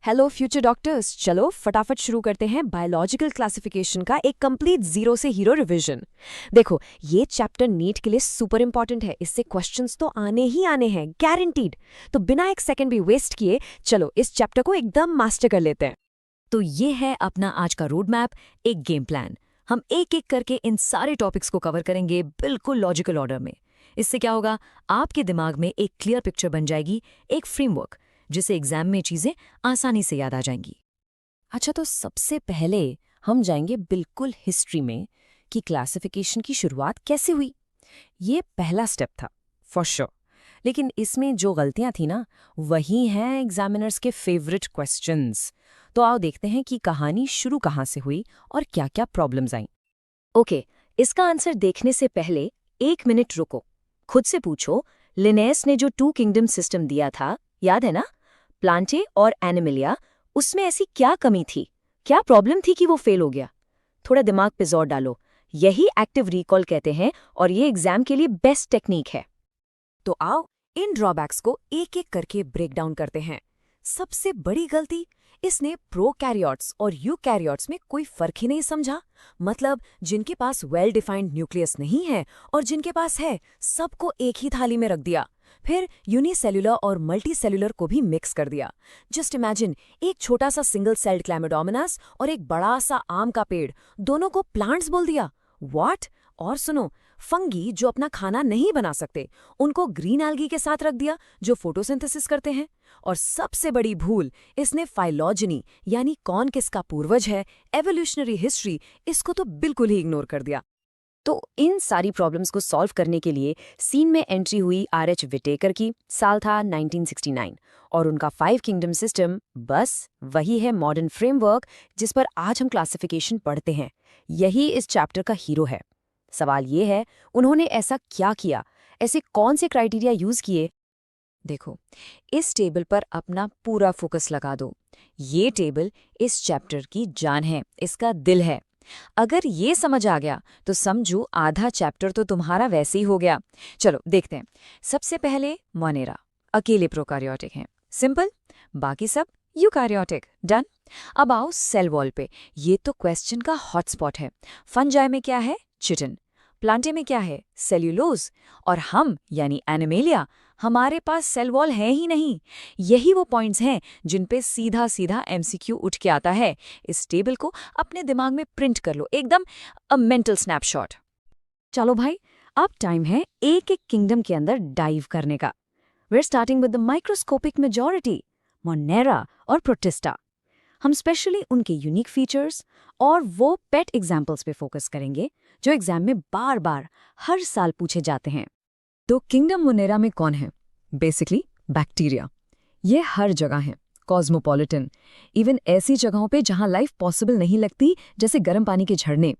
Hello future doctors, चलो फटाफट शुरू करते हैं बायोलॉजिकल क्लासिफिकेशन का एक कंप्लीट जीरो से हीरो रिवीजन। देखो, ये चैप्टर नीट के लिए सुपर इंपॉर्टेंट है। इससे क्वेश्चंस तो आने ही आने हैं, गारंटीड। तो बिना एक सेकंड भी वेस्ट किए चलो इस चैप्टर को एकदम मास्टर कर लेते हैं। तो ये है अपना आज का रोड मैप, एक गेम प्लान। हम एक एक करके इन सारे टॉपिक्स को कवर करेंगे बिल्कुल लॉजिकल ऑर्डर में। इससे क्या होगा, आपके दिमाग में एक क्लियर पिक्चर बन जाएगी, एक फ्रेमवर्क जिसे एग्जाम में चीजें आसानी से याद आ जाएंगी। अच्छा, तो सबसे पहले हम जाएंगे बिल्कुल हिस्ट्री में कि क्लासिफिकेशन की शुरुआत कैसे हुई। ये पहला स्टेप था फॉर श्योर, लेकिन इसमें जो गलतियां थी ना, वही हैं एग्जामिनर्स के फेवरेट क्वेश्चंस। तो आओ देखते हैं कि कहानी शुरू कहाँ से हुई और क्या क्या प्रॉब्लम्स आई। ओके, इसका आंसर देखने से पहले 1 मिनट रुको। खुद से पूछो, लिनेयस ने जो 2 किंगडम सिस्टम दिया था, याद है ना? प्लांटे और एनिमलिया, उसमें ऐसी क्या कमी थी, क्या प्रॉब्लम थी कि वो फेल हो गया? थोड़ा दिमाग पे जोर डालो। यही एक्टिव रिकॉल कहते हैं और ये एग्जाम के लिए बेस्ट टेक्निक है। तो आओ इन ड्रॉबैक्स को एक एक करके ब्रेक डाउन करते हैं। सबसे बड़ी गलती, इसने प्रोकैरियोट्स और यूकैरियोट्स में कोई फर्क ही नहीं समझा। मतलब जिनके पास वेल डिफाइंड न्यूक्लियस नहीं है और जिनके पास है, सबको एक ही थाली में रख दिया। फिर यूनिसेल्युलर और मल्टी सेल्युलर को भी मिक्स कर दिया। जस्ट इमेजिन, एक छोटा सा सिंगल सेल्ड क्लैमिडोमोनास और एक बड़ा सा आम का पेड़, दोनों को प्लांट्स बोल दिया। व्हाट? और सुनो, फंगी जो अपना खाना नहीं बना सकते, उनको ग्रीन एल्गी के साथ रख दिया जो फोटोसिंथेसिस करते हैं। और सबसे बड़ी भूल, इसने फाइलॉजनी यानी कौन किसका पूर्वज है, एवोल्यूशनरी हिस्ट्री, इसको तो बिल्कुल ही इग्नोर कर दिया। तो इन सारी प्रॉब्लम्स को सॉल्व करने के लिए सीन में एंट्री हुई आर.एच. विटेकर की। साल था 1969 और उनका 5 किंगडम सिस्टम बस वही है मॉडर्न फ्रेमवर्क जिस पर आज हम क्लासिफिकेशन पढ़ते हैं। यही इस चैप्टर का हीरो है। सवाल ये है, उन्होंने ऐसा क्या किया, ऐसे कौन से क्राइटेरिया यूज किए? देखो, इस टेबल पर अपना पूरा फोकस लगा दो। ये टेबल इस चैप्टर की जान है, इसका दिल है। अगर ये समझ आ गया तो समझो आधा चैप्टर तो तुम्हारा वैसे ही हो गया। चलो देखते हैं। सबसे पहले मोनेरा अकेले प्रोकैरियोटिक हैं, सिंपल। बाकी सब यूकैरियोटिक, डन। अब आओ सेल वॉल पे। ये तो क्वेश्चन का हॉटस्पॉट है। फंजाई में क्या है? चिटिन। प्लांटे में क्या है? सेल्यूलोज। और हम यानी एनिमेलिया, हमारे पास सेल वॉल है ही नहीं। यही वो पॉइंट्स हैं जिन पे सीधा सीधा एमसीक्यू उठ के आता है। इस टेबल को अपने दिमाग में प्रिंट कर लो, एकदम अ मेंटल स्नैपशॉट। चलो भाई, अब टाइम है एक एक किंगडम के अंदर डाइव करने का। Where starting with the microscopic majority, monera और प्रोटिस्टा। हम स्पेशली उनके यूनिक फीचर्स और वो पेट एग्जाम्पल्स पे फोकस करेंगे जो एग्जाम में बार बार हर साल पूछे जाते हैं। तो किंगडम मोनेरा में कौन है? Basically bacteria. ये हर जगह है, कॉस्मोपॉलिटन, इवन ऐसी जगहों पे जहां लाइफ पॉसिबल नहीं लगती, जैसे गर्म पानी के झरने।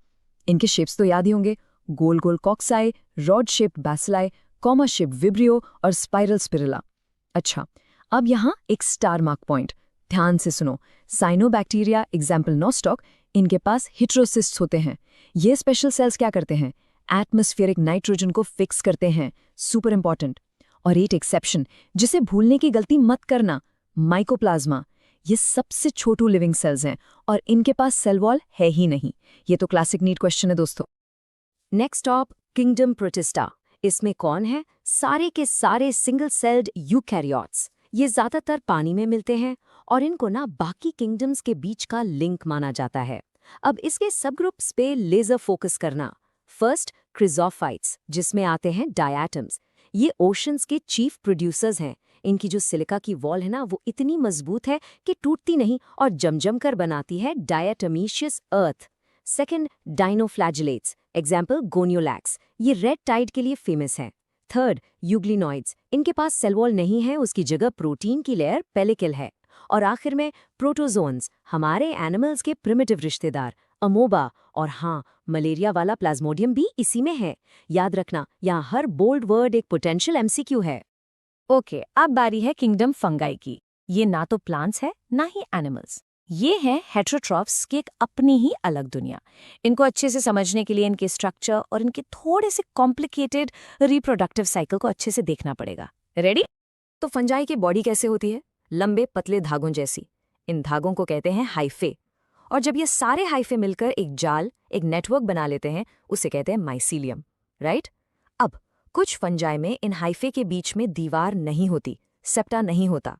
इनके शेप्स तो याद ही होंगे, गोल गोल cocci, rod shaped bacilli, comma shaped vibrio और स्पाइरल स्पिरुला। अच्छा, अब यहाँ एक स्टार मार्क पॉइंट, ध्यान से सुनो। साइनोबैक्टीरिया एग्जाम्पल नॉस्टॉक, इनके पास हिट्रोसिस्ट्स होते हैं। ये स्पेशल सेल्स क्या करते हैं? एटमॉस्फेरिक नाइट्रोजन को फिक्स करते हैं, सुपर इंपॉर्टेंट। और एक एक्सेप्शन जिसे भूलने की गलती मत करना, माइकोप्लाज्मा। ये सबसे छोटू लिविंग सेल्स हैं और इनके पास सेल वॉल है ही नहीं। ये तो क्लासिक नीट क्वेश्चन है दोस्तों। Next op, kingdom protista. इसमें कौन है? सारे के सारे सिंगल सेल्ड यूकैरियोट्स। ये ज्यादातर पानी में मिलते हैं और इनको ना बाकी किंगडम्स के बीच का लिंक माना जाता है। अब इसके सब ग्रुप्स पे लेजर फोकस करना। फर्स्ट, क्रिजोफाइट्स, जिसमें आते हैं डायटम्स। ये ओशंस के चीफ प्रोड्यूसर्स हैं। इनकी जो सिलिका की वॉल है ना, वो इतनी मजबूत है कि टूटती नहीं और जमजम कर बनाती है diatomaceous earth. Second, dinoflagellates, example gonyaulax. ये रेड टाइड के लिए फेमस है। Third, euglenoids. इनके पास सेल वॉल नहीं है, उसकी जगह प्रोटीन की लेयर पेलिकल है। और आखिर में प्रोटोजोन्स, हमारे एनिमल्स के प्रिमिटिव रिश्तेदार, अमोबा। और हाँ, मलेरिया वाला प्लाज्मोडियम भी इसी में है। याद रखना, यहाँ हर बोल्ड वर्ड एक पोटेंशियल एमसीक्यू है। ओके, अब बारी है किंगडम फंगाई की। ये ना तो प्लांट्स है ना ही एनिमल्स। ये है हेट्रोट्रॉफ्स की एक अपनी ही अलग दुनिया। इनको अच्छे से समझने के लिए इनके स्ट्रक्चर और इनके थोड़े से कॉम्प्लिकेटेड रिप्रोडक्टिव साइकिल को अच्छे से देखना पड़ेगा। रेडी? तो फंजाई की बॉडी कैसे होती है? लंबे पतले धागों जैसी। इन धागों को कहते हैं हाइफे। और जब ये सारे हाइफे मिलकर एक जाल, एक नेटवर्क बना लेते हैं, उसे कहते हैं माइसीलियम, राइट? अब कुछ फंजाई में इन हाइफे के बीच में दीवार नहीं होती, सेप्टा नहीं होता,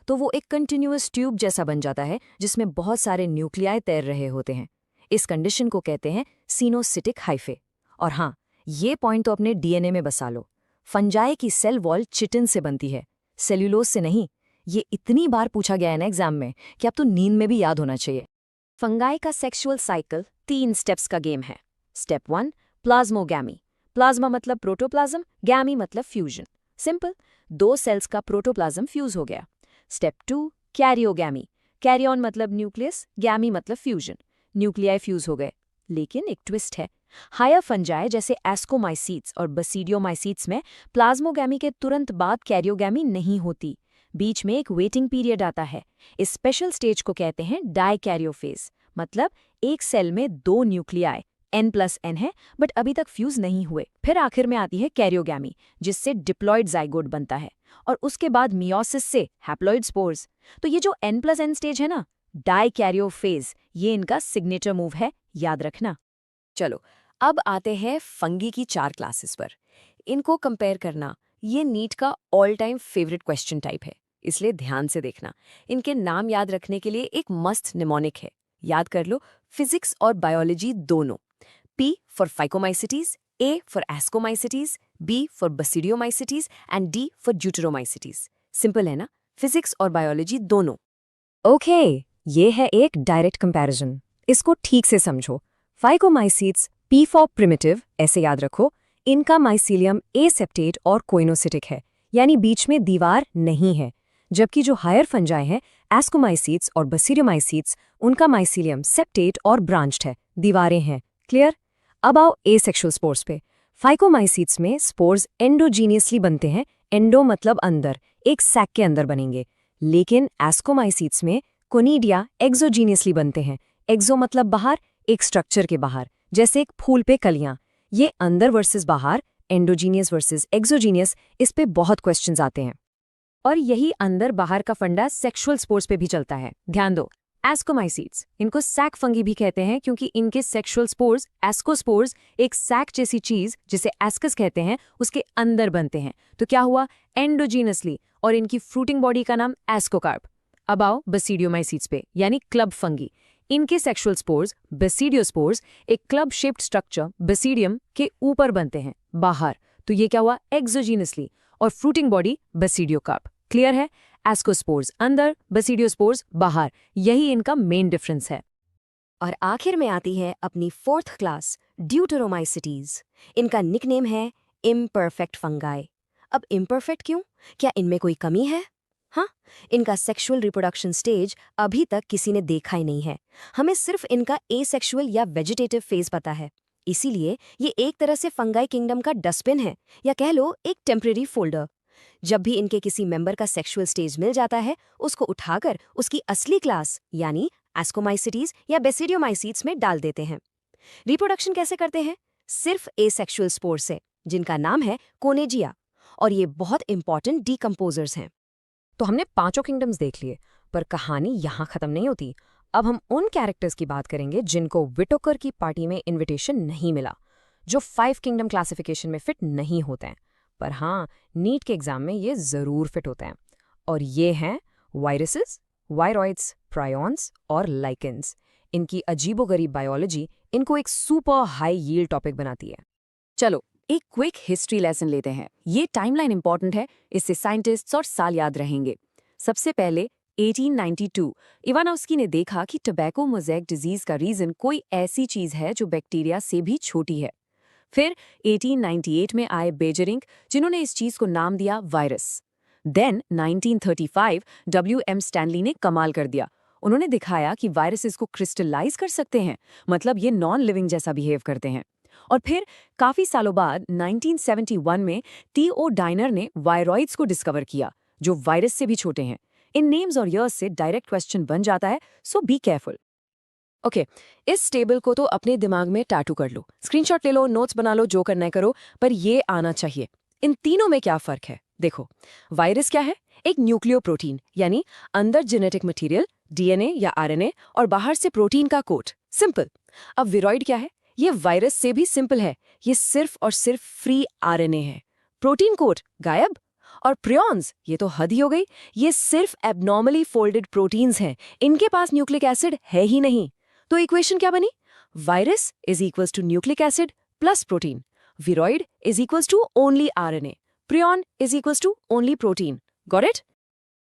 तो वो एक कंटिन्यूअस ट्यूब जैसा बन जाता है जिसमें बहुत सारे न्यूक्लियाई तैर रहे होते हैं। इस कंडीशन को कहते हैं सिनोसिटिक हाइफे। और हाँ, ये पॉइंट तो अपने डीएनए में बसा लो। फंजाई की सेल वॉल चिटिन से बनती है, सेल्यूलोज से नहीं। ये इतनी बार पूछा गया है ना एग्जाम में कि अब तो नींद में भी याद होना चाहिए। फंगाई का सेक्सुअल साइकिल 3 स्टेप्स का गेम है। Step 1, plasmogamy. प्लाज्मा मतलब प्रोटोप्लाज्म, गैमी मतलब फ्यूजन। सिंपल, 2 सेल्स का प्रोटोप्लाज्म फ्यूज हो गया। Step 2, karyogamy. कैरियन मतलब न्यूक्लियस, गैमी मतलब फ्यूजन। न्यूक्लियाई फ्यूज हो गए। लेकिन एक ट्विस्ट है। हायर फंजाई जैसे एस्कोमाइसीट्स और बसीडियोमाइसीट्स में प्लाज्मोगैमी के तुरंत बाद कैरियोगैमी नहीं होती। बीच में एक वेटिंग पीरियड आता है। इस स्पेशल स्टेज को कहते हैं डाइकैरियोफेज, मतलब एक सेल में 2 न्यूक्लियाई N+N है बट अभी तक फ्यूज नहीं हुए। फिर आखिर में आती है कैरियोगैमी, जिससे डिप्लॉइड जाइगोट बनता है, और उसके बाद मियोसिस से हैप्लॉइड स्पोर्स। तो ये जो N+N स्टेज है ना, डाइकैरियोफेज, ये इनका सिग्नेचर मूव है, याद रखना। चलो, अब आते हैं फंगी की 4 क्लासेस पर। इनको कंपेयर करना ये नीट का all time favourite question type है, इसलिए ध्यान से देखना। इनके नाम याद रखने के लिए एक मस्त निमोनिक है, याद कर लो, फिजिक्स और बायोलॉजी दोनों। P for Phycomycetes, A for Ascomycetes, B for Basidiomycetes and D for Deuteromycetes। Simple है ना, फिजिक्स और बायोलॉजी दोनों। ओके, ये है एक डायरेक्ट कंपैरिजन। इसको ठीक से समझो। फाइकोमाइसीट्स P फॉर प्रिमिटिव ऐसे याद रखो। इनका माइसीलियम एसेप्टेट और कोइनोसिटिक है, यानी बीच में दीवार नहीं है। जबकि जो हायर फंजाई हैं, एस्कोमाइसीट्स और बसीडियोमाइसीट्स, उनका माइसीलियम सेप्टेट और ब्रांच्ड है, दीवारें हैं। क्लियर? अब आओ एसेक्सुअल स्पोर्स पे। फाइकोमाइसीट्स में स्पोर्स एंडोजीनियसली बनते हैं, एंडो मतलब अंदर, एक सैक के अंदर बनेंगे। लेकिन एस्कोमाइसीट्स में कोनिडिया एक्सोजीनियसली बनते हैं, एक्सो मतलब बाहर, एक स्ट्रक्चर के बाहर, जैसे एक फूल पे कलियां। ये अंदर वर्सेस बाहर, एंडोजीनियस वर्सेस एक्सोजीनियस, इस पे बहुत क्वेश्चंस आते हैं। और यही अंदर बाहर का फंडा सेक्सुअल स्पोर्स पे भी चलता है। ध्यान दो, एस्कोमाइसीट्स, इनको सैक फंगी भी कहते हैं क्योंकि इनके सेक्सुअल स्पोर्स, एस्कोस्पोर्स, एक सैक जैसी चीज जिसे एस्कस कहते हैं, उसके अंदर बनते हैं। तो क्या हुआ, एंडोजीनसली, और इनकी फ्रूटिंग बॉडी का नाम एस्कोकार्प। अब आओ बसीडियोमाइसीट्स पे, यानी क्लब फंगी। इनके सेक्सुअल स्पोर्स, बेसिडियोस्पोर्स, एक क्लब शेप्ड स्ट्रक्चर बेसिडियम के ऊपर बनते हैं, बाहर। तो ये क्या हुआ, एक्सोजीनसली, और फ्रूटिंग बॉडी बेसिडियोकार्प। क्लियर है? एस्कोस्पोर्स अंदर, बेसिडियोस्पोर्स बाहर, यही इनका मेन डिफरेंस है। और आखिर में आती है अपनी 4th क्लास, ड्यूटेरोमाइसिटीज। इनका निकनेम है इम्परफेक्ट फंगाई। अब इम्परफेक्ट क्यों? क्या इनमें कोई कमी है? हाँ, इनका सेक्सुअल रिप्रोडक्शन स्टेज अभी तक किसी ने देखा ही नहीं है। हमें सिर्फ इनका एसेक्सुअल या वेजिटेटिव फेज पता है। इसीलिए ये एक तरह से फंगाई किंगडम का डस्टबिन है, या कह लो एक टेम्परेरी फोल्डर। जब भी इनके किसी मेंबर का सेक्सुअल स्टेज मिल जाता है, उसको उठाकर उसकी असली क्लास यानी एस्कोमाइसिटीज या बेसिडियोमाइसीट्स में डाल देते हैं। रिप्रोडक्शन कैसे करते हैं? सिर्फ एसेक्सुअल स्पोर से, जिनका नाम है कोनेजिया, और ये बहुत इंपॉर्टेंट डीकंपोजर्स हैं। तो हमने 5 किंगडम्स देख लिए, पर कहानी यहाँ खत्म नहीं होती। अब हम उन कैरेक्टर्स की बात करेंगे जिनको विटोकर की पार्टी में इनविटेशन नहीं मिला, जो 5 किंगडम क्लासिफिकेशन में फिट नहीं होते हैं, पर हाँ, नीट के एग्जाम में ये जरूर फिट होते हैं। और ये हैं वायरसेस, वायरॉइड्स, प्रायॉन्स और लाइकेंस। इनकी अजीबोगरीब बायोलॉजी इनको एक सुपर हाई यील्ड टॉपिक बनाती है। चलो, एक क्विक हिस्ट्री लेसन लेते हैं। ये टाइमलाइन इंपॉर्टेंट है, इससे साइंटिस्ट्स और साल याद रहेंगे। सबसे पहले 1892 इवानोव्स्की ने देखा कि टोबैको मोज़ेक डिजीज का रीजन कोई ऐसी चीज है जो बैक्टीरिया से भी छोटी है। फिर 1898 में आए बेजरिंग, जिन्होंने इस चीज को नाम दिया वायरस। Then 1935 W.M. स्टैनली ने कमाल कर दिया। उन्होंने दिखाया कि वायरसेस को क्रिस्टलाइज कर सकते हैं, मतलब ये नॉन लिविंग जैसा बिहेव करते हैं। और फिर काफी सालों बाद 1971 में T.O. डाइनर ने वायरॉइड्स को डिस्कवर किया, जो वायरस से भी छोटे हैं। इन नेम्स और ईयर्स से डायरेक्ट क्वेश्चन बन जाता है, सो बी केयरफुल। ओके, इस टेबल को तो अपने दिमाग में टैटू कर लो, स्क्रीनशॉट ले लो, नोट्स बना लो, जो करना है करो, पर ये आना चाहिए। इन तीनों में क्या फर्क है? देखो, वायरस क्या है? एक न्यूक्लियोप्रोटीन, यानी अंदर जेनेटिक मटेरियल डीएनए या आरएनए और बाहर से प्रोटीन का कोट। सिंपल। अब विरॉइड क्या है? ये वायरस से भी सिंपल है। ये सिर्फ और सिर्फ फ्री आरएनए है। प्रोटीन कोट गायब। और प्रियॉन्स, ये तो हद ही हो गई। ये सिर्फ एबनॉर्मली फोल्डेड प्रोटीन्स हैं। इनके पास न्यूक्लिक एसिड है ही नहीं। तो इक्वेशन क्या बनी? Virus is equals to nucleic acid plus protein. Viroid is equals to only RNA. Prion is equals to only protein. Got it?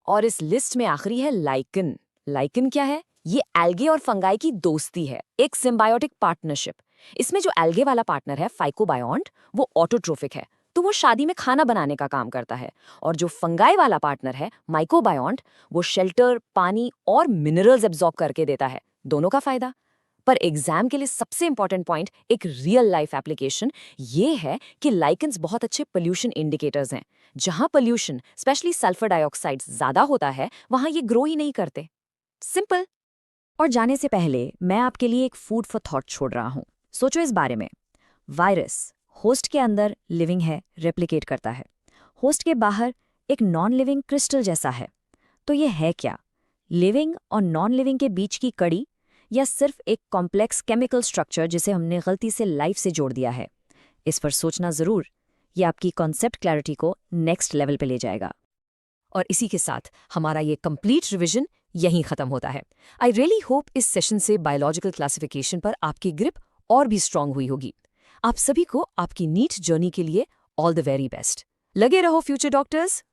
और इस लिस्ट में आखिरी है लाइकन। लाइकन क्या है? ये एल्गे और फंगाई की दोस्ती है, एक सिम्बायोटिक पार्टनरशिप। इसमें जो एल्गे वाला पार्टनर है फाइकोबायोन्ट, वो ऑटोट्रोफिक है, तो वो शादी में खाना बनाने का काम करता है। और जो फंगाई वाला पार्टनर है माइकोबायोन्ट, वो शेल्टर, पानी और मिनरल्स एब्जॉर्ब करके देता है। दोनों का फायदा। पर एग्जाम के लिए सबसे इंपॉर्टेंट पॉइंट, एक रियल लाइफ एप्लीकेशन, ये है कि लाइकन्स बहुत अच्छे पोल्यूशन इंडिकेटर्स हैं। जहां पोल्यूशन, स्पेशली सल्फर डाइऑक्साइड, ज्यादा होता है, वहां ये ग्रो ही नहीं करते। सिंपल। और जाने से पहले मैं आपके लिए एक फूड फॉर थॉट छोड़ रहा हूं। सोचो इस बारे में। वायरस होस्ट के अंदर लिविंग है, रेप्लिकेट करता है। होस्ट के बाहर एक नॉन लिविंग क्रिस्टल जैसा है। तो ये है क्या? लिविंग और नॉन लिविंग के बीच की कड़ी, या सिर्फ एक कॉम्प्लेक्स केमिकल स्ट्रक्चर जिसे हमने गलती से लाइफ से जोड़ दिया है? इस पर सोचना जरूर। ये आपकी कॉन्सेप्ट क्लैरिटी को नेक्स्ट लेवल पे ले जाएगा। और इसी के साथ हमारा ये कंप्लीट रिवीजन यहीं खत्म होता है। आई रियली होप इस सेशन से बायोलॉजिकल क्लासिफिकेशन पर आपकी ग्रिप और भी स्ट्रांग हुई होगी। आप सभी को आपकी नीट जर्नी के लिए ऑल द वेरी बेस्ट। लगे रहो फ्यूचर डॉक्टर्स।